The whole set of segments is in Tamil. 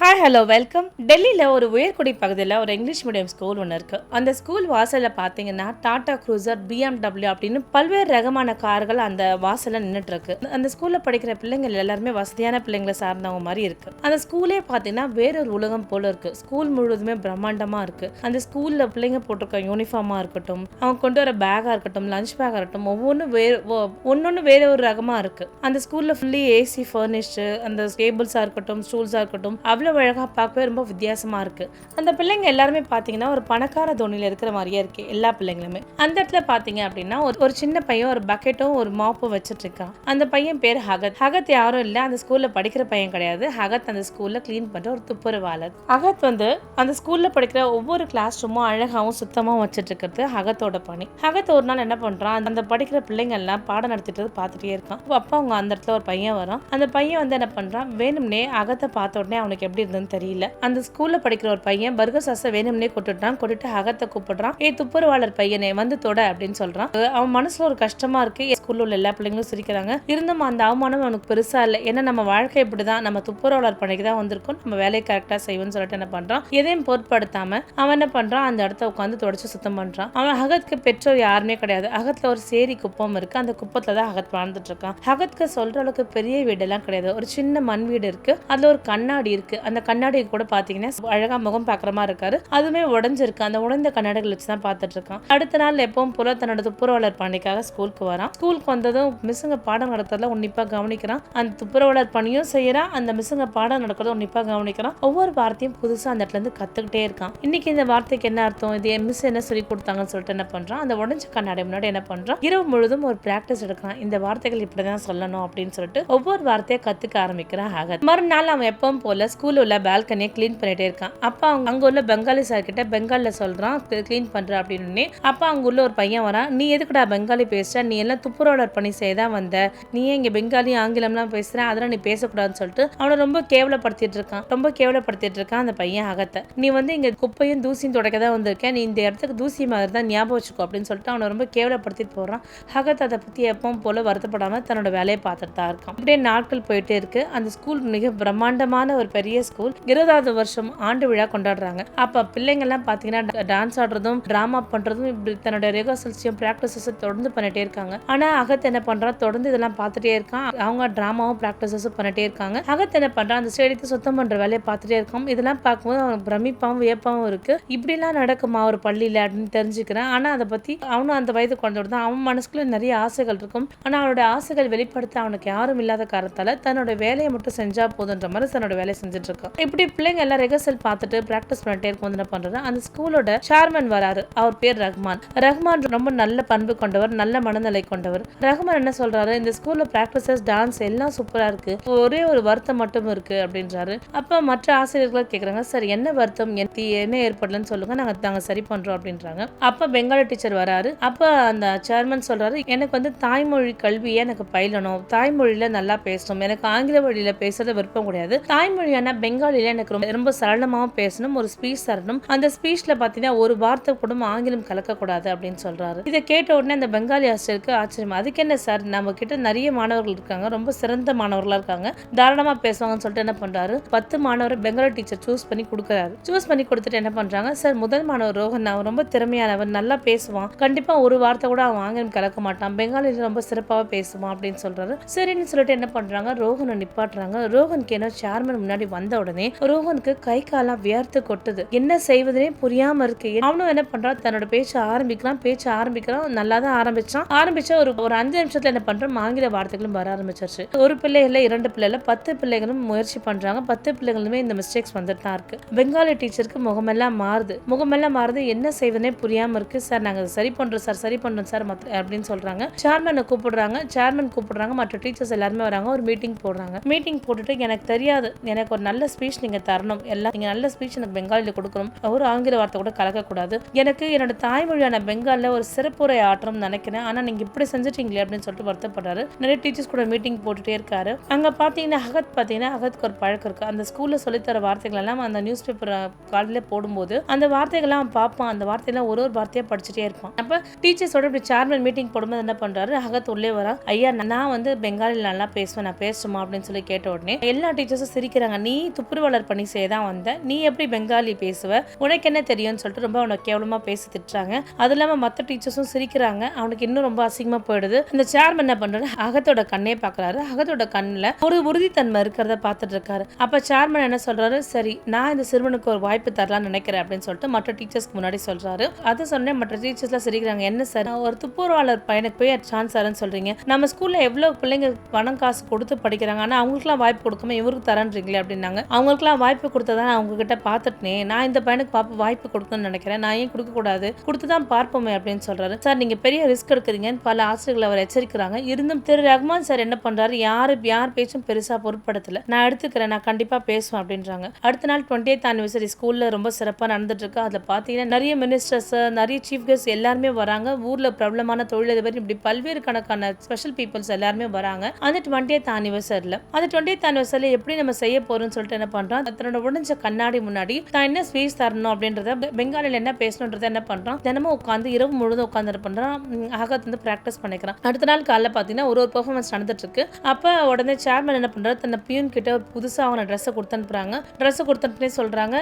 Hi hello welcome. டெல்லியில் ஒரு உயர்குடி பகுதியில் ஒரு இங்கிலீஷ் மீடியம் ஸ்கூல் ஒன்று இருக்குது. அந்த ஸ்கூல் வாசலில் பார்த்தீங்கன்னா டாடா க்ரூசர், பிஎம்டபிள்யூ அப்படின்னு பல்வேறு ரகமான கார்கள் அந்த வாசலில் நின்றுட்டு இருக்கு. அந்த ஸ்கூலில் படிக்கிற பிள்ளைங்கள் எல்லாருமே வசதியான பிள்ளைங்களை சார்ந்தவங்க மாதிரி இருக்கு. அந்த ஸ்கூலே பார்த்தீங்கன்னா வேறொரு உலகம் போல இருக்கு. ஸ்கூல் முழுவதுமே பிரம்மாண்டமாக இருக்கு. அந்த ஸ்கூலில் பிள்ளைங்க போட்டிருக்க யூனிஃபார்மாக இருக்கட்டும், அவங்க கொண்டு வர பேக்காக இருக்கட்டும், லஞ்ச் பேக்காக இருக்கட்டும், ஒவ்வொன்று வேற ஒரு ரகமாக இருக்கு. அந்த ஸ்கூலில் ஃபுல்லி ஏசி ஃபர்னிஷ்டு, அந்த டேபிள்ஸாக இருக்கட்டும், ஸ்டூல்ஸாக இருக்கட்டும், அவ்வளோ அழகாக பார்க்கவே ரொம்ப வித்தியாசமாக இருக்குது. அந்த பிள்ளைங்க எல்லாருமே பார்த்தீங்கன்னா ஒரு பணக்கார தோணியில் இருக்கிற மாதிரியே இருக்கு. எல்லா பிள்ளைங்களுமே அந்த இடத்துல பார்த்தீங்க அப்படின்னா ஒரு சின்ன பையன் ஒரு பக்கெட்டும் ஒரு மாப்பும் வச்சுட்டு இருக்கான். அந்த பையன் பேர் ஹகத். ஹகத் யாரும் இல்லை, அந்த ஸ்கூலில் படிக்கிற பையன் கிடையாது. ஹகத் அந்த ஸ்கூலில் க்ளீன் பண்ணுற ஒரு துப்புரவாளர். ஹகத் அந்த ஸ்கூலில் படிக்கிற ஒவ்வொரு கிளாஸ் ரூமும் அழகாகவும் சுத்தமாகவும் வச்சுட்டு இருக்கிறது ஹகத்தோட பணி. ஹகத் ஒரு நாள் என்ன பண்ணுறான், அந்த படிக்கிற பிள்ளைங்க எல்லாம் பாடம் நடத்திட்டு பார்த்துட்டே இருக்கான். அப்போ அவங்க அந்த இடத்துல ஒரு பையன் வரான். அந்த பையன் என்ன பண்ணுறான், வேணும்னே அகத்தை பார்த்த உடனே அவனுக்கு எப்படி இருந்ததுன்னு தெரியல. அந்த ஸ்கூல்ல படிக்கிற ஒரு பையன் பர்கர் சாஸை வேணும்னே கொட்டிட்டு அகத்தை கூப்பிடுறான். துப்புரவாளர் பையனே வந்து தொட அப்படின்னு சொல்றான். அவன் மனசுல ஒரு கஷ்டமா இருக்கு. ஸ்கூல்ல உள்ள எல்லா பிள்ளைங்களும் சிரிக்கிறாங்க. இருந்தும் அந்த அவமானம் அவனுக்கு பெருசா இல்லை. ஏன்னா நம்ம வாழ்க்கை இப்படிதான், நம்ம துப்புரவாளர் பணிக்கு தான் வந்திருக்கோம், நம்ம வேலையை கரெக்டா செய்வோம்னு சொல்லிட்டு என்ன பண்றான், எதையும் பொருட்படுத்தாம அவன் என்ன பண்றான், அந்த இடத்த உட்காந்து தொடச்சு சுத்தம் பண்றான். அவன் அகத்துக்கு பெற்றோர் யாருமே கிடையாது. அகத்துல ஒரு சேரி குப்பம் இருக்கு. அந்த குப்பத்துல தான் அகத் வாழ்ந்துட்டு இருக்கான். அகத்துக்கு சொல்ற அளவுக்கு பெரிய வீடெல்லாம் கிடையாது. ஒரு சின்ன மண் வீடு இருக்கு. அதுல ஒரு கண்ணாடி இருக்கு. அந்த கண்ணாடி கூட பாத்தீங்கன்னா அழகா முகம் பாக்குற மாதிரி இருக்காரு. அதுவுமே உடஞ்சிருக்கு. அந்த உடைந்த கண்ணாடிகள் வச்சுதான் பாத்துட்டு இருக்கான். அடுத்த நாள் எப்பவும் போல தன்னோட துப்புரவாளர் பணிக்காக ஸ்கூலுக்கு வரான். ஸ்கூலுக்கு வந்ததும் மிஸ்ஸுங்க பாடம் நடத்துறதுல உன்னிப்பா கவனிக்கிறான். அந்த துப்புரவாளர் பணியும் செய்யறான். அந்த மிஸ்ஸுங்க பாடம் நடக்கிறத உன்னிப்பா கவனிக்கிறான். ஒவ்வொரு வார்த்தையும் புதுசா அந்த இடத்துல இருந்து கத்துக்கிட்டே இருக்கான். இன்னைக்கு இந்த வார்த்தைக்கு என்ன அர்த்தம், இது மிஸ் என்ன சொல்லி கொடுத்தாங்கன்னு சொல்லிட்டு என்ன பண்றான், அந்த உடஞ்ச கண்ணாடி முன்னாடி என்ன பண்றான், இரவு முழுதும் ஒரு பிராக்டிஸ் எடுக்கிறான். இந்த வார்த்தைகள் இப்படிதான் சொல்லணும் அப்படின்னு சொல்லிட்டு ஒவ்வொரு வார்த்தையை கத்துக்க ஆரம்பிக்கிறான் ஹகத். மறுநாள் அவன் எப்பவும் போல ஸ்கூல்ல உள்ள பால்கனியை கிளீன் பண்ணிட்டே இருக்கான். அப்பா அங்க உள்ள பெங்காலி சார் கிட்ட பெங்காலில சொல்றான் கிளீன் பண்ற அப்படின்னு. அப்பா அங்க உள்ள ஒரு பையன் வரான். நீ எதுக்குடா பெங்காலி பேசுற, நீ எல்லாம் துப்புரவாளர் பணி செய்யதான் வந்த, நீ இங்க பெங்காலி ஆங்கிலம்லாம் பேசுற, அதெல்லாம் நீ பேசக்கூடாதுன்னு சொல்லிட்டு அவனை ரொம்ப கேவலப்படுத்திட்டு இருக்கான் அந்த பையன் அகத்தை. நீ இங்க குப்பையும் தூசியும் துடைக்க தான் வந்திருக்கேன், நீ இந்த இடத்துக்கு தூசி மாதிரி தான் ஞாபகம் வச்சுக்கோ அப்படின்னு சொல்லிட்டு அவனை ரொம்ப கேவலப்படுத்திட்டு போறான். அகத் அதை பத்தி எப்பவும் போல வருத்தப்படாம தன்னோட வேலையை பார்த்துட்டு தான் இருக்கான். இப்படியே நாட்கள் போயிட்டே இருக்கு. அந்த ஸ்கூல் மிக பிரம்மாண்டமான ஒரு பெரிய ஸ்கூல். 20வது வருஷம் ஆண்டு விழா கொண்டாடுறாங்க. அப்ப பிள்ளைங்க எல்லாம் பாத்தீங்கன்னா டான்ஸ் ஆடுறதும் டிராமா பண்றதும் இப்படி தன்னோட ரிஹர்சல்ஸையும் பிராக்டிசஸ் தொடர்ந்து பண்ணிட்டே இருக்காங்க. ஆனா அகத் என்ன பண்றான், தொடர்ந்து இதெல்லாம் பார்த்துட்டே இருக்கான். அவங்க டிராமாவும் பிராக்டிசஸும் பண்ணிட்டே இருக்காங்க. அகத் என்ன பண்றான், அந்த ஸ்டேடியத்தை சுத்தம் பண்ற வேலையை பார்த்துட்டே இருக்கான். இதெல்லாம் பார்க்கும்போது அவனுக்கு பிரமிப்பாவும் வியப்பாவும் இருக்கு. இப்படி எல்லாம் நடக்குமா ஒரு பள்ளியில அப்படின்னு தெரிஞ்சுக்கிறேன். ஆனா அதை பத்தி அவனும் அந்த வயது குழந்தையோட தான், அவன் மனசுக்குள்ள நிறைய ஆசைகள் இருக்கும். ஆனா அவனோட ஆசைகள் வெளிப்படுத்த அவனுக்கு யாரும் இல்லாத காரணத்தால தன்னோட வேலையை மட்டும் செஞ்சா போதுன்ற மாதிரி தன்னோட வேலையை செஞ்சுட்டு இருக்கான். இப்படி பிள்ளைங்க எல்லாம் ரெகர்சல் பார்த்துட்டு பிராக்டிஸ் பண்ணிட்டே இருக்கும். என்ன பண்றது, அந்த ஸ்கூலோட சேர்மன் வராரு. அவர் பேர் ரஹ்மான் ரொம்ப நல்ல பண்பு கொண்டவர், நல்ல மனநிலை கொண்டவர். ரஹ்மான் என்ன சொல்றாரு, இந்த ஸ்கூல்ல பிராக்டிசஸ் டான்ஸ் எல்லாம் சூப்பரா இருக்கு, ஒரே ஒரு வருத்தம் மட்டும் இருக்கு அப்படின்றாரு. அப்ப மற்ற ஆசிரியர்கள் கேக்குறாங்க, சார் என்ன வருத்தம், என்ன ஏற்படலன்னு சொல்லுங்க, நாங்க சரி பண்றோம் அப்படின்றாங்க. அப்ப பெங்காலி டீச்சர் வராரு. அப்ப அந்த சேர்மன் சொல்றாரு, எனக்கு தாய்மொழி கல்வியை எனக்கு பயிலணும், தாய்மொழியில நல்லா பேசணும், எனக்கு ஆங்கில வழியில பேசுறது விருப்பம் கிடையாது, தாய்மொழியான பெங்காலில எனக்கு ரொம்ப சரளமாவும் பேசணும், ஒரு ஸ்பீச் தரணும், அந்த ஸ்பீச்ல பாத்தீங்கன்னா ஒரு வார்த்தை கூட ஆங்கிலம் கலக்கக்கூடாது அப்படின்னு சொல்றாரு. இதை கேட்ட உடனே அந்த பெங்காலி ஆசிரியருக்கு ஆச்சரியம். அதுக்கு என்ன சார், நம்ம கிட்ட நிறைய மாணவர்கள் இருக்காங்க, ரொம்ப சிறந்த மாணவர்களா இருக்காங்க, தாராளமா பேசுவாங்கன்னு சொல்லிட்டு என்ன பண்றாரு, 10 மாணவரை பெங்காலி டீச்சர் சூஸ் பண்ணி கொடுக்குறாரு. சூஸ் பண்ணி கொடுத்துட்டு என்ன பண்றாங்க, சார் முதல் மாணவர் ரோஹன், அவன் ரொம்ப திறமையானவன், நல்லா பேசுவான், கண்டிப்பா ஒரு வார்த்தை கூட அவன் ஆங்கிலம் கலக்க மாட்டான், பெங்காலில ரொம்ப சிறப்பாக பேசுவான் அப்படின்னு சொல்றாரு. சரின்னு சொல்லிட்டு என்ன பண்றாங்க, ரோஹனை நிப்பாட்டுறாங்க. ரோஹனுக்கு என்ன சேர்மன் முன்னாடி வந்த உடனே ரோஹனுக்கு கை காலம் வியர்த்து கொட்டுது. என்ன செய்வதனே புரியாம இருக்கு. அவனும் என்ன பண்றான், தன்னோட பேச்ச ஆரம்பிக்கிறான். நல்லா தான் ஆரம்பிச்ச ஒரு 5 நிமிஷத்துல என்ன பண்றான், ஆங்கில வார்த்தைகளும் வர ஆரம்பிச்சிருச்சு. ஒரு பிள்ளை இல்ல, 2 பிள்ளை இல்ல, 10 பிள்ளைகளும் முயற்சி பண்றாங்க. 10 பிள்ளைகளுமே இந்த மிஸ்டேக்ஸ் வந்துட்டு தான் இருக்கு. பெங்காலி டீச்சருக்கு முகமெல்லாம் மாறுது. என்ன செய்வதனே புரியாம இருக்கு. சார் நாங்க சரி பண்றோம் சார் அப்படின்னு சொல்றாங்க. சேர்மன் கூப்பிடுறாங்க. மற்ற டீச்சர்ஸ் எல்லாருமே வராங்க. ஒரு மீட்டிங் போட்டுட்டு எனக்கு தெரியாது, எனக்கு ஒரு நல்ல ஸ்பீச் நீங்க தரணும், நீங்க நல்ல ஸ்பீச் எனக்கு பெங்காலில கொடுக்கணும், ஒரு ஆங்கில வார்த்தை கூட கலக்க கூடாது, எனக்கு என்னோட தாய்மொழியான பெங்காலில ஒரு சிறப்புரை ஆற்றணும் நினைக்கிறேன், ஆனா நீங்க இப்படி செஞ்சுட்டீங்களே அப்படின்னு சொல்லிட்டு வருத்தப்படுறாரு. நிறைய டீச்சர்ஸ் கூட மீட்டிங் போட்டுட்டே இருக்காரு. அங்க பாத்தீங்கன்னா அகத்துக்கு ஒரு பழக்கம் இருக்கு. அந்த ஸ்கூல்ல சொல்லித்தர வார்த்தைகள் எல்லாம் அந்த நியூஸ் பேப்பர் காலையில போடும்போது அந்த வார்த்தைகள்லாம் பார்ப்பான். அந்த வார்த்தையெல்லாம் ஒரு வார்த்தையா படிச்சுட்டே இருப்பான். அப்ப டீச்சர்ஸோட இப்படி சேர்மன் மீட்டிங் போடும்போது என்ன பண்றாரு, அகத் உள்ளே வரா. ஐயா நான் பெங்காலில நல்லா பேசுவேன், நான் பேசுமா அப்படின்னு சொல்லி கேட்ட உடனே எல்லா டீச்சர்ஸும் சிரிக்கிறாங்க. நீ துப்புரவாளர் பணி செய்ய தான் வந்த, நீ எப்படி பெங்காலி பேசுவ, உனக்கு என்ன தெரியும்னு சொல்லிட்டு ரொம்ப அவனை கேவலமா பேசி திட்டுறாங்க. அது இல்லாம மத்த டீச்சர்ஸும் சிரிக்கிறாங்க. அவனுக்கு இன்னும் ரொம்ப அசிங்கமா போயிடுது. இந்த சேர்மன் என்ன பண்றாரு, அகத்தோட கண்ணே பாக்குறாரு. அகத்தோட கண்ணுல ஒரு உறுதித்தன்மை இருக்கிறத பாத்துட்டு இருக்காரு. அப்ப சேர்மன் என்ன சொல்றாரு, சரி நான் இந்த சிறுவனுக்கு ஒரு வாய்ப்பு தரலாம்னு நினைக்கிறேன் அப்படின்னு சொல்லிட்டு மற்ற டீச்சர்ஸ்க்கு முன்னாடி சொல்றாரு. அதை சொன்னே மற்ற டீச்சர்ஸ்லாம் சிரிக்கிறாங்க. என்ன சார், ஒரு துப்புரவாளர் பையனுக்கு போய் சான்ஸ் தரேன்னு சொல்றீங்க, நம்ம ஸ்கூல்ல எவ்வளவு பிள்ளைங்க பணம் காசு கொடுத்து படிக்கிறாங்க, ஆனா அவங்களுக்குலாம் வாய்ப்பு கொடுக்காம இவருக்கு தரன்றீங்களே அப்படின்னாங்க. அவங்களுக்குலாம் வாய்ப்பு கொடுத்ததான் நான் அவங்க கிட்ட பாத்துட்டேன், நான் இந்த பையனுக்கு வாய்ப்பு கொடுக்கணும்னு நினைக்கிறேன், நான் ஏன் கொடுக்க கூடாது, கொடுத்துதான் பார்ப்போமே அப்படின்னு சொல்றாரு. சார் நீங்க பெரிய ரிஸ்க் எடுக்கிறீங்கன்னு பல ஆசிரியர்கள் அவர் எச்சரிக்கிறாங்க. இருந்தும் திரு ரஹ்மான் சார் என்ன பண்றாரு, யார் பேச்சும் பெருசா பொருட்படுத்தல, நான் எடுத்துக்கிறேன், நான் கண்டிப்பா பேசுவேன் அப்படின்றாங்க. அடுத்த நாள் 20th anniversary ஸ்கூல்ல ரொம்ப சிறப்பா நடந்துட்டு இருக்கு. அதுல பாத்தீங்கன்னா நிறைய மினிஸ்டர்ஸ், நிறைய சீஃப் கெஸ்ட் எல்லாருமே வராங்க. ஊர்ல பிரபலமான தொழிலதிபர், இப்படி பல்வேறு கணக்கான ஸ்பெஷல் பீப்புள்ஸ் எல்லாருமே வராங்க அந்த 20th anniversary. அந்த 20th anniversary எப்படி நம்ம செய்ய போறோம்னு சொல்லிட்டு என்ன பண்றான், தன்னோட உடைஞ்ச கண்ணாடி முன்னாடி தான் என்ன ஸ்பீச் தரணும் அப்படின்றத, பெங்காலில என்ன பேசணுன்றத என்ன பண்றான், தினமும் உட்காந்து இரவு முழுதும் உட்காந்து பண்றான். ஆகத் வந்து பிராக்டிஸ் பண்ணிக்கிறான். அடுத்த நாள் காலைல பாத்தீங்கன்னா ஒரு பெர்ஃபார்மன்ஸ் நடந்துட்டு இருக்கு. அப்ப உடனே சேர்மன் என்ன பண்றாரு, தன்னை பியூன் கிட்ட புதுசா அவனை ட்ரெஸ் கொடுத்து அனுப்புறாங்க. ட்ரெஸ் கொடுத்து சொல்றாங்க,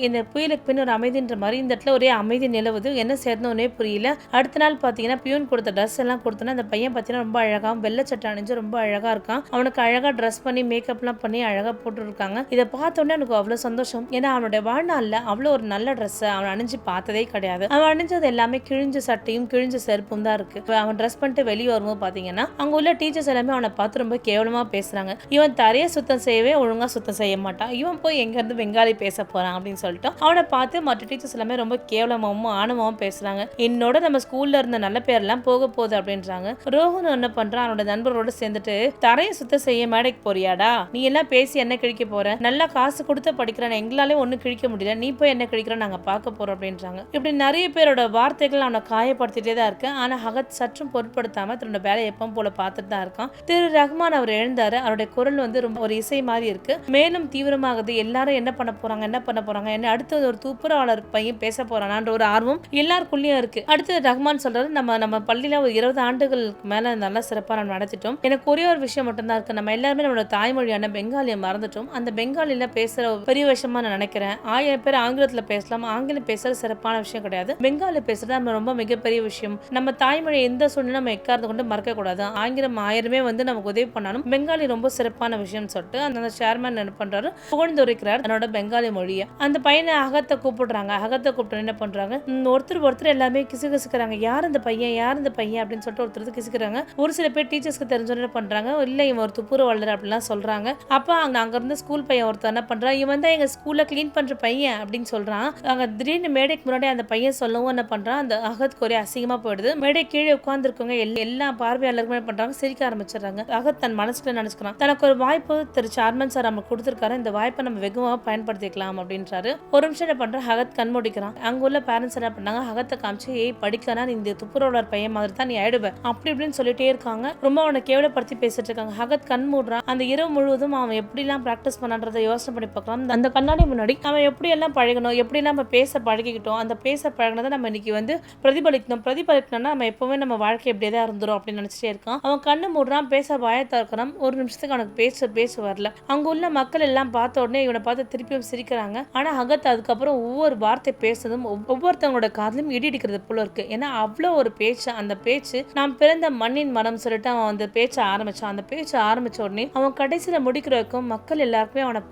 இந்த புயலுக்கு பின் ஒரு அமைதின்ற மாதிரி இந்த இடத்துல ஒரே அமைதி நிலவுது, என்ன செய்யறதுன்னு ஒன்னே புரியல. அடுத்த நாள் பாத்தீங்கன்னா பியூன் கொடுத்த ட்ரெஸ் எல்லாம் கொடுத்தோன்னா அந்த பையன் பாத்தீங்கன்னா ரொம்ப அழகா வெள்ளை சட்டை அணிஞ்சு ரொம்ப அழகா இருக்கான். அவனுக்கு அழகா ட்ரெஸ் பண்ணி மேக்கப் எல்லாம் பண்ணி அழகா போட்டு இருக்காங்க. இதை பார்த்தோன்னே எனக்கு அவ்வளவு சந்தோஷம். ஏன்னா அவனுடைய வாழ்நாள்ல அவ்வளவு ஒரு நல்ல ட்ரெஸ் அவன் அணிஞ்சு பார்த்ததே கிடையாது. அவன் அணிஞ்சது எல்லாமே கிழிஞ்ச சட்டையும் கிழிஞ்ச செருப்பும் தான் இருக்கு. அவன் ட்ரெஸ் பண்ணிட்டு வெளியே வரும்போது பாத்தீங்கன்னா அங்க உள்ள டீச்சர்ஸ் எல்லாமே அவனை பார்த்து ரொம்ப கேவலமா பேசுறாங்க. இவன் தரையை சுத்தம் செய்யவே ஒழுங்கா சுத்தம் செய்ய மாட்டான், இவன் போய் எங்க இருந்து பெங்காலி பேச போறான் அப்படின்னு சொல்லிட்டு அவனை பார்த்து மற்ற டீச்சர்ஸ் எல்லாமே ரொம்ப கேவலமாவும் ஆணவமாவும் பேசுறாங்க. என்னோட நம்ம ஸ்கூல்ல இருந்த நல்ல பேர்லாம் போக போகுது அப்படின்றாங்க. ரோஹன் என்ன பண்றான், அவனோட நண்பரோட சேர்ந்துட்டு தரையை சுத்தம் செய்ய மேடைக்கு போறியாடா, நீ எல்லாம் பேசி என்ன கிழிக்க போற, நல்லா காசு கொடுத்து படிக்கிறான், எங்களாலே ஒன்னும் கிழிக்க முடியல, நீ போய் என்ன கிழிக்கிற நாங்க பார்க்க போறோம் அப்படின்றாங்க. இப்படி நிறைய பேரோட வார்த்தைகள் அவனை காயப்படுத்திட்டே தான் இருக்கு. ஆனா அகத் சற்றும் பொருட்படுத்தாம தன்னோட வேலையை எப்பவும் போல பார்த்துட்டு தான் இருக்கான். திரு ரஹ்மான் அவர் எழுந்தாரு. அவருடைய குரல் வந்து ரொம்ப ஒரு இசை மாதிரி இருக்கு. மேலும் தீவிரமாகுது. எல்லாரும் என்ன பண்ண போறாங்க என்ன அடுத்து ஒரு துப்புரவாளர் பையன் பேச போறானான்ற ஒரு ஆர்வம் எல்லாருக்குள்ளயும் இருக்கு. அடுத்து ரஹ்மான் சொல்றாரு, நம்ம பள்ளியில ஒரு 20 ஆண்டுகளுக்கு மேல நல்லா சிறப்பா நம்ம நடத்திட்டோம். எனக்கு ஒரே ஒரு விஷயம் மட்டும் தான் இருக்கு, நம்ம எல்லாருமே நம்மளோட தாய்மொழியான பெங்காலியை மறந்துட்டோம். அந்த பெங்காலில பேசுற பெரிய விஷயமா நான் நினைக்கிறேன். 1000 பேர் ஆங்கிலத்துல பேசலாம், ஆங்கிலம் பேசுறது சிறப்பான விஷயம் கிடையாது, பெங்காலி பேசுறது நம்ம ரொம்ப மிகப்பெரிய விஷயம். நம்ம தாய்மொழி எந்த சூழ்நிலை நம்ம எக்காரத்தை கொண்டு மறக்க கூடாது. ஆங்கிலம் 1000மே வந்து நமக்கு உதவி பண்ணாலும் பெங்காலி ரொம்ப சிறப்பான விஷயம் சொல்லிட்டு அந்த சேர்மன் என்ன பண்றாரு, புகழ்ந்துரைக்கிறார் தன்னோட பெங்காலி மொழியை. அந்த பையனை அகத்தை கூப்பிடுறாங்க. அகத்தை கூப்பிட்டு என்ன பண்றாங்க, ஒருத்தர் எல்லாமே கிசுகிசுக்கிறாங்க, யார் இந்த பையன் அப்படின்னு சொல்லிட்டு ஒருத்தர் கிசுக்கிறாங்க. ஒரு சில பேர் டீச்சர்ஸ்க்கு தெரிஞ்சு என்ன பண்றாங்க, இல்ல இவன் ஒரு துப்புரவாளர் அப்படிலாம் சொல்றாங்க. அப்ப அங்க இருந்து ஸ்கூல் பையன் ஒருத்தர் என்ன பண்றான், இவன் தான் எங்க ஸ்கூல்ல கிளீன் பண்ற பையன் அப்படின்னு சொல்றான். அங்க திடீர்னு மேடைக்கு முன்னாடி அந்த பையன் சொல்லவும் என்ன பண்றான், அந்த அகத்துக்கு ஒரே அசிங்கமா போயிடுது. மேடை கீழே உட்கார்ந்து இருக்கவங்க எல்லா பார்வையாளர்களுமே பண்றாங்க, சிரிக்க ஆரம்பிச்சிடறாங்க. அகத் தன் மனசுல நினைச்சுக்கிறான், தனக்கு ஒரு வாய்ப்பு திரு சேர்மன் சார் நமக்கு கொடுத்திருக்காரு, இந்த வாய்ப்பை நம்ம வெகுவாக பயன்படுத்திக்கலாம் அப்படின்றாரு. ஒரு நிமிஷம் என்ன பண்ற, அகத் கண் மூடிக்கிறான். அங்க உள்ள பேரண்ட்ஸ் என்ன பண்ணாங்க, அகத்தை காமிச்சு, ஏய் படிக்கலாம், இந்த துப்புரவாளர் பையன் மாதிரி தான் நீ ஆயிடுவ அப்படி இப்படின்னு சொல்லிட்டே இருக்காங்க. ரொம்ப அவனை கேவலப்படுத்தி பேசிட்டு இருக்காங்க. அகத் கண் மூடுறான். அந்த இரவு முழுவதும் அவன் எப்படி எல்லாம் பிராக்டிஸ் பண்ணான்றதை யோசனை பண்ணி பார்க்கலாம். அந்த கண்ணாடி முன்னாடி அவன் எப்படி எல்லாம் பழகணும், எப்படி எல்லாம் நம்ம பேச பழகிக்கிட்டோம், அந்த பேச பழகினதை நம்ம இன்னைக்கு வந்து பிரதிபலிக்கணும்னா நம்ம எப்பவுமே நம்ம வாழ்க்கை எப்படியே தான் இருந்துரும் அப்படின்னு நினைச்சிட்டே இருக்கான். அவன் கண்ணு மூடுறான், பேச வாயத்தா இருக்கிறான். ஒரு நிமிஷத்துக்கு அவனுக்கு பேச வரல. அங்க உள்ள மக்கள் எல்லாம் பார்த்த உடனே இவனை பார்த்து திருப்பியும் சிரிக்கிறாங்க. ஆனா அகத் அதுக்கப்புறம் ஒவ்வொரு வார்த்தை பேசுறதும் ஒவ்வொருத்தவங்களோட காதலும் இடிக்கிறது போல இருக்கு. ஏன்னா அவ்வளோ ஒரு பேச்சு, அந்த பேச்சு நாம் பிறந்த மண்ணின் மனம் சொல்லிட்டு அவன் அந்த பேச்சை ஆரம்பிச்சான். அந்த பேச்சை ஆரம்பிச்ச உடனே அவன் கடைசியில முடிக்கிற வரைக்கும் மக்கள் எல்லாருக்குமே அவனை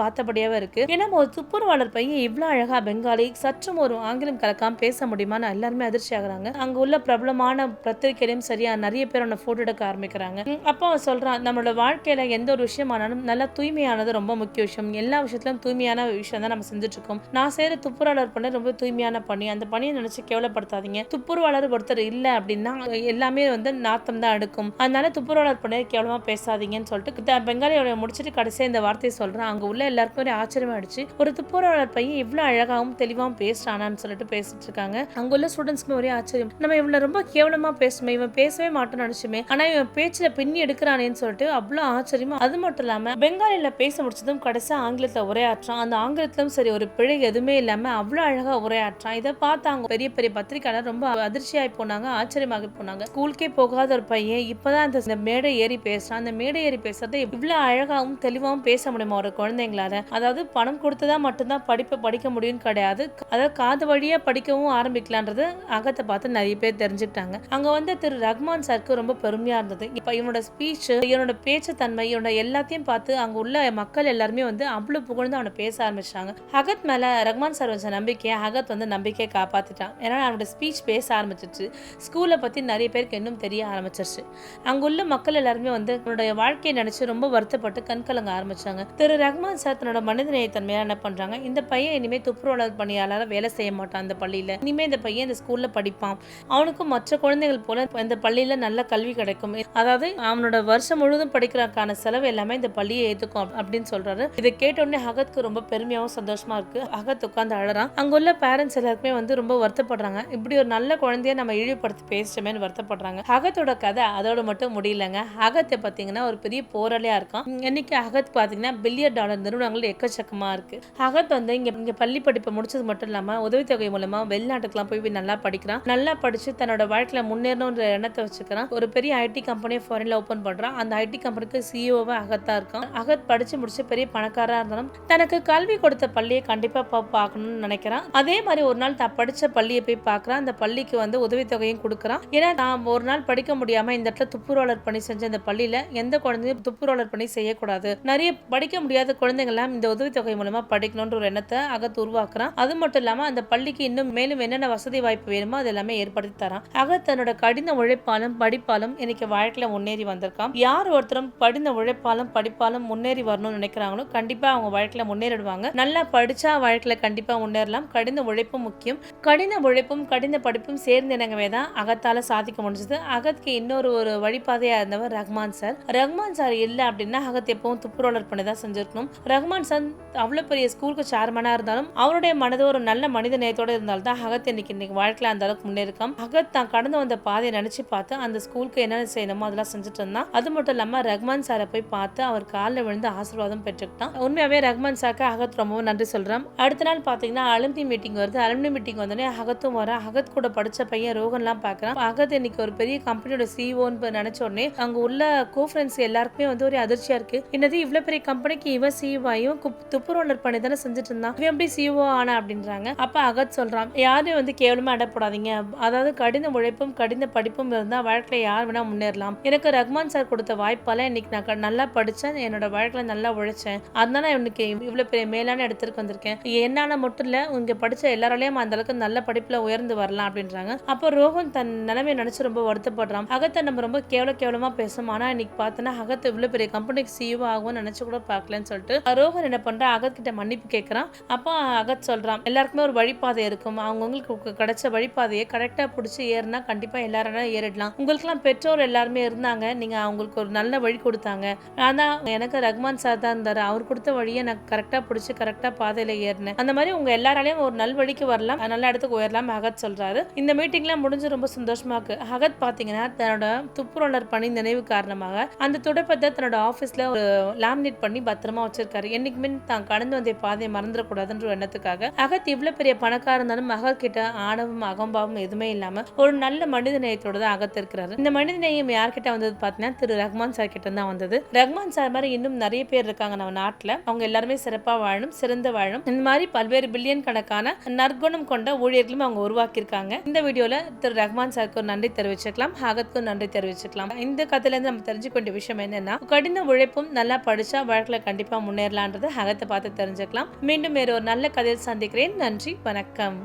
பார்த்தபடியாவே இருக்கு. ஏன்னா ஒரு துப்புரவாளர் பையன் இவ்வளவு அழகா பெங்காலி சற்றும் ஒரு ஆங்கிலம் கலக்காம பேச முடியுமான்னு எல்லாருமே அதிர்ச்சி ஆகுறாங்க. அங்க உள்ள பிரபலமான பத்திரிகையிலும் சரியா நிறைய பேர் அவனை போட்டோ எடுக்க ஆரம்பிக்கிறாங்க. அப்ப அவன் சொல்றான், நம்மளோட வாழ்க்கையில எந்த ஒரு விஷயமானாலும் நல்லா தூய்மையானது ரொம்ப முக்கிய விஷயம். எல்லா விஷயத்திலும் தூய்மையான விஷயம் தான் நம்ம செஞ்சுட்டு இருக்கோம். நான் செய்யற துப்புரவாளர் பண்ண ரொம்ப தூய்மையான பணி, அந்த பணியை நினைச்சு கேவலப்படுத்தாதீங்க. துப்புரவாளர் ஒருத்தர் இல்ல அப்படின்னா எல்லாமே வந்து நாத்தம் தான் எடுக்கும். அதனால துப்புரவாளர் பண்ண கேவலமா பேசாதீங்கன்னு சொல்லிட்டு பெங்காலியோட முடிச்சுட்டு கடைசியா இந்த வார்த்தையை சொல்றான். அங்க உள்ள எல்லாருக்கும் ஒரு ஆச்சரியமா ஆயிடுச்சு. ஒரு துப்புரவாளர் பையன் இவ்வளவு அழகாவும் தெளிவாகவும் பேசுறானான்னு சொல்லிட்டு பேசிட்டு இருக்காங்க. அங்க உள்ள ஸ்டூடெண்ட்ஸ்க்குமே ஒரே ஆச்சரியம், நம்ம இவ்வளவு ரொம்ப கேவலமா பேசுமே, இவன் பேசவே மாட்டோம்னு நினைச்சுமே, ஆனா இவன் பேச்சுல பின்னி எடுக்கிறானேன்னு சொல்லிட்டு அவ்வளவு ஆச்சரியமா. அது மட்டும் இல்லாம பெங்காலில பேச முடிச்சதும் கடைசியா ஆங்கிலத்துல உரையாற்றான். அந்த ஆங்கிலத்திலும் சரி ஒரு பிழை எதுவுமே இல்லாம அவ்வளவு அழகா உரையாற்றான். இதை பார்த்தாங்க பெரிய பெரிய பத்திரிகையாளர் ரொம்ப அதிர்ச்சியாகி போனாங்க, ஆச்சரியமாக போனாங்க. ஸ்கூலுக்கே போகாத ஒரு பையன் இப்பதான் அந்த மேடை ஏறி பேசுறான். அந்த மேடை ஏறி பேசுறது இவ்வளவு அழகாவும் தெளிவாகவும் பேச முடியுமா முடியுமா ஒரு குழந்தைங்களால? அதாவது பணம் கொடுத்துதான் மட்டும்தான் படிப்பை படிக்க முடியும்னு கிடையாது. அதாவது காது வழியா படிக்கவும் ஆரம்பிக்கலான்றது அகத்தை பார்த்து நிறைய பேர் தெரிஞ்சுக்கிட்டாங்க. அங்க வந்து திரு ரஹ்மான் சாருக்கு ரொம்ப பெருமையா இருந்தது. இப்ப இவனோட ஸ்பீச், இவனோட பேச்சு தன்மை, இவனோட எல்லாத்தையும் பார்த்து அங்க உள்ள மக்கள் எல்லாருமே வந்து அவ்வளவு புகழ்ந்து அவனை பேச ஆரம்பிச்சாங்க. அகத் மேல ரஹ்மான் சார் வச்ச நம்பிக்கையை அகத் வந்து நம்பிக்கையை காப்பாத்திட்டான். ஏன்னா அவனோட ஸ்பீச் பேச ஆரம்பிச்சிருச்சு. ஸ்கூலை பத்தி நிறைய பேருக்கு இன்னும் தெரிய ஆரம்பிச்சிருச்சு. அங்குள்ள மக்கள் எல்லாருமே வந்து அவனுடைய வாழ்க்கையை நினைச்சு ரொம்ப வருத்தப்பட்டு கண்கலங்க ஆரம்பிச்சாங்க. திரு ரஹ்மான் சார் தன்னோட மனிதநேய தன்மையா என்ன பண்றாங்க, இந்த பையன் இனிமே துப்புரவாளர் பணியாளராக வேலை செய்ய மாட்டான் அந்த பள்ளியில. இனிமே இந்த பையன் இந்த ஸ்கூல்ல படிப்பான். அவனுக்கும் மற்ற குழந்தைகள் போல இந்த பள்ளியில நல்ல கல்வி கிடைக்கும். அதாவது அவனோட வருஷம் முழுவதும் படிக்கிறதுக்கான செலவு எல்லாமே இந்த பள்ளியை ஏத்துக்கும் அப்படின்னு சொல்றாரு. இதை கேட்ட உடனே அகத்துக்கு ரொம்ப பெருமையாவும் சந்தோஷமா இருக்கு. அகத் உட்கார்ந்து அழறான். அங்குள்ள பேரண்ட்ஸ் எல்லாருக்குமே வந்து ரொம்ப வருத்தப்படுறாங்க. இப்படி ஒரு நல்ல குழந்தைய நம்ம இழிவுபடுத்தி பேசிட்டோமேன்னு வருத்தப்படுறாங்க. அகத்தோட கதை அதோட மட்டும் முடியலங்க. அகத்தை பாத்தீங்கன்னா ஒரு பெரிய போராளியா இருக்கான். இன்னைக்கு அகத் பாத்தீங்கன்னா $1 பில்லியன் நிறுவனங்கள் எக்கச்சக்கமா இருக்கு. அகத் வந்து இங்க பள்ளி படிப்பை முடிச்சது மட்டும் இல்லாம உதவித்தொகை மூலமா வெளிநாட்டுக்கெல்லாம் போய் நல்லா படிக்கிறான். நல்லா படிச்சு தன்னோட வாழ்க்கையில முன்னேறணும்ன்ற எண்ணத்தை வச்சுக்கிறான். ஒரு பெரிய ஐடி கம்பெனியை ஃபாரின்ல ஓபன் பண்றான். அந்த ஐடி கம்பெனிக்கு சிஇஓவா அகத்தா இருக்கான். அகத் படிச்சு முடிச்சு பெரிய பணக்காரா இருந்தாலும் தனக்கு கல்வி கொடுத்த பள்ளியை கண்டிப்பா பார்க்கணும்னு நினைக்கிறான். அதே மாதிரி ஒரு நாள் தான் படிச்ச பள்ளியை போய் பார்க்கறான். அந்த பள்ளிக்கு வந்து உதவித்தொகையும் கொடுக்கறான். ஏன்னா நான் ஒரு நாள் படிக்க முடியாம இந்த இடத்துல துப்புரவாளர் பணி செஞ்ச இந்த பள்ளியில எந்த குழந்தையும் துப்புரவாளர் பணி செய்யக்கூடாது, நிறைய படிக்க முடியாத குழந்தைகள் எல்லாம் இந்த உதவித்தொகை மூலமா படிக்கணும்ன்ற ஒரு எண்ணத்தை அகத் உருவாக்குறான். அது மட்டும் இல்லாம அந்த பள்ளிக்கு இன்னும் மேலும் என்னென்ன வசதி வாய்ப்பு வேணுமோ அது எல்லாமே ஏற்படுத்தி தரான். அகத் தன்னோட கடின உழைப்பாலும் படிப்பாலும் இன்னைக்கு வாழ்க்கையில முன்னேறி வந்திருக்கான். யார் ஒருத்தரும் கடின உழைப்பாலும் படிப்பாலும் முன்னேறி வரணும்னு நினைக்கிறாங்களோ கண்டிப்பா அவங்க வாழ்க்கையில முன்னேறிடுவாங்க. நல்லா படிச்சா வாழ்க்கையில கண்டிப்பா முன்னேறலாம். கடின உழைப்பும் முக்கியம். கடின உழைப்பும் கடின படிப்பும் சேர்ந்து இணங்கவே தான் அகத்தால சாதிக்க முடிஞ்சது. அகத்துக்கு இன்னொரு வழிபாதையா இருந்தவர் ரஹ்மான் சார். ரஹ்மான் சார் இல்ல அப்படின்னா அகத் எப்பவும் துப்புரவாளர் பண்ணி தான் செஞ்சிருக்கணும். ரஹ்மான் சார் அவ்வளவு பெரிய ஸ்கூலுக்கு சேர்மனா இருந்தாலும் அவருடைய மனது ஒரு நல்ல மனித நேயத்தோட இருந்தால்தான் அகத் இன்னைக்கு வாழ்க்கையில அந்த அளவுக்கு முன்னேறிருக்கான். அகத் தான் கடந்து வந்த பாதையை நினைச்சு பார்த்து அந்த ஸ்கூலுக்கு என்னென்ன செய்யணுமோ அதெல்லாம் செஞ்சுட்டு இருந்தான். அது மட்டும் இல்லாம ரஹ்மான் சாரை போய் பார்த்து அவர் காலில் விழுந்து ஆசீர்வாதம் பெற்றுக்கிட்டான். உண்மையாவே ரஹ்மான் சாருக்கு அகத் ரொம்பவும் நன்றி சொல்றான். அடுத்த நாள் பாத்தீங்கன்னா அலுமினி மீட்டிங் வருது. அலுமினி மீட்டிங் வந்தோடனே அகத்தும் வர அகத் கூட படிச்ச பையன் ரோகன்லாம் பாக்குறான். அகத் இன்னைக்கு ஒரு பெரிய கம்பெனியோட சிஇஓன்னு நினைச்ச உடனே அங்க உள்ள கோஃப்ரெண்ட்ஸ் எல்லாருக்குமே வந்து ஒரு அதிர்ச்சியா இருக்கு. என்னது இவ்வளவு பெரிய கம்பெனிக்கு இவன் சிஇஓ ஆயும் துப்புரவாளர் பண்ணி தானே செஞ்சுட்டு இருந்தான், இவன் எப்படி சிஇஓ ஆனா அப்படின்றாங்க. அப்ப அகத் சொல்றான், யாரும் வந்து கேவலமா அடப்படாதீங்க. அதாவது கடின உழைப்பும் கடின படிப்பும் இருந்தா வாழ்க்கையில யார் வேணா முன்னேறலாம். எனக்கு ரஹ்மான் சார் கொடுத்த வாய்ப்பால இன்னைக்கு நான் நல்லா படிச்சேன், என்னோட வாழ்க்கையில நல்லா உழைச்சேன், அதனால எனக்கு இவ்வளவு பெரிய மேலான இடத்துக்கு வந்திருக்கேன். என்னால மட்டும் இல்ல இங்க படிச்ச எல்லாராலையும் அந்த அளவுக்கு நல்ல படிப்புல உயர்ந்து வரலாம் அப்படின்றாங்க. அப்போ ரோஹன் தன் நிலைமையை நினைச்சு ரொம்ப வருத்தப்படுறான். அகத்தை நம்ம ரொம்ப கேவலமா பேசும், ஆனா இன்னைக்கு பார்த்தோன்னா அகத் இவ்வளவு பெரிய கம்பெனிக்கு சிஇஓ ஆகும்னு நினைச்சு கூட பார்க்கலன்னு சொல்லிட்டு ரோஹன் என்ன பண்றா, அகத் கிட்ட மன்னிப்பு கேட்கறான். அப்போ அகத் சொல்றான், எல்லாருக்குமே ஒரு வழிபாதை இருக்கும், அவங்களுக்கு கிடைச்ச வழிபாதையை கரெக்டா பிடிச்சி ஏறினா கண்டிப்பா எல்லாரும் ஏறிடலாம். உங்களுக்கு எல்லாம் பெற்றோர் எல்லாருமே இருந்தாங்க, நீங்க அவங்களுக்கு ஒரு நல்ல வழி கொடுத்தாங்க. ஆனா எனக்கு ரஹ்மான் சார் தான் இருந்தாரு, அவர் கொடுத்த வழியை நான் கரெக்டா பிடிச்சி கரெக்டா பாதையில ஏறினேன். அந்த மாதிரி உங்க எல்லாராலையும் ஒரு நல் வழிக்கு வரலாம், நல்ல இடத்துக்கு உயரலாம் அகத் சொல்றாரு. இந்த மீட்டிங்லாம் முடிஞ்சு ரொம்ப சந்தோஷமா இருக்கு. அகத் பாத்தீங்கன்னா தன்னோட துப்புரவாளர் பணி நினைவு காரணமாக அந்த துடைப்பத்தை தன்னோட ஆபீஸ்ல ஒரு லேமினேட் பண்ணி பத்திரமா வச்சிருக்காரு. என்னைக்குமே தான் கடந்து வந்த பாதையை மறந்துடக்கூடாதுன்ற எண்ணத்துக்காக. அகத் இவ்வளவு பெரிய பணக்கார இருந்தாலும் அகத் கிட்ட ஆணவம் அகம்பாவம் எதுவுமே இல்லாம ஒரு நல்ல மனித நேயத்தோட தான் அகத் இருக்கிறாரு. இந்த மனித நேயம் யார்கிட்ட வந்தது பாத்தீங்கன்னா திரு ரஹ்மான் சார் கிட்ட தான் வந்தது. ரஹ்மான் சார் மாதிரி இன்னும் நிறைய பேர் இருக்காங்க நம்ம நாட்டுல. அவங்க எல்லாருமே சிறப்பா வாழணும், சிறந்த வாழணும். இந்த மாதிரி பல்வேறு பில்லியன் கணக்கான நற்குணம் கொண்ட ஊழியர்களும் அவங்க உருவாக்கி இருக்காங்க. இந்த வீடியோல திரு ரஹ்மான் சாருக்கு ஒரு நன்றி தெரிவிச்சுக்கலாம், அகத்துக்கும் நன்றி தெரிவிச்சுக்கலாம். இந்த கதையில இருந்து நம்ம தெரிஞ்சுக்க வேண்டிய விஷயம் என்னன்னா, கடின உழைப்பும் நல்லா படிச்சா வாழ்க்கையில கண்டிப்பா முன்னேறலான்றது அகத்தை பார்த்து தெரிஞ்சுக்கலாம். மீண்டும் வேற ஒரு நல்ல கதையில் சந்திக்கிறேன். நன்றி, வணக்கம்.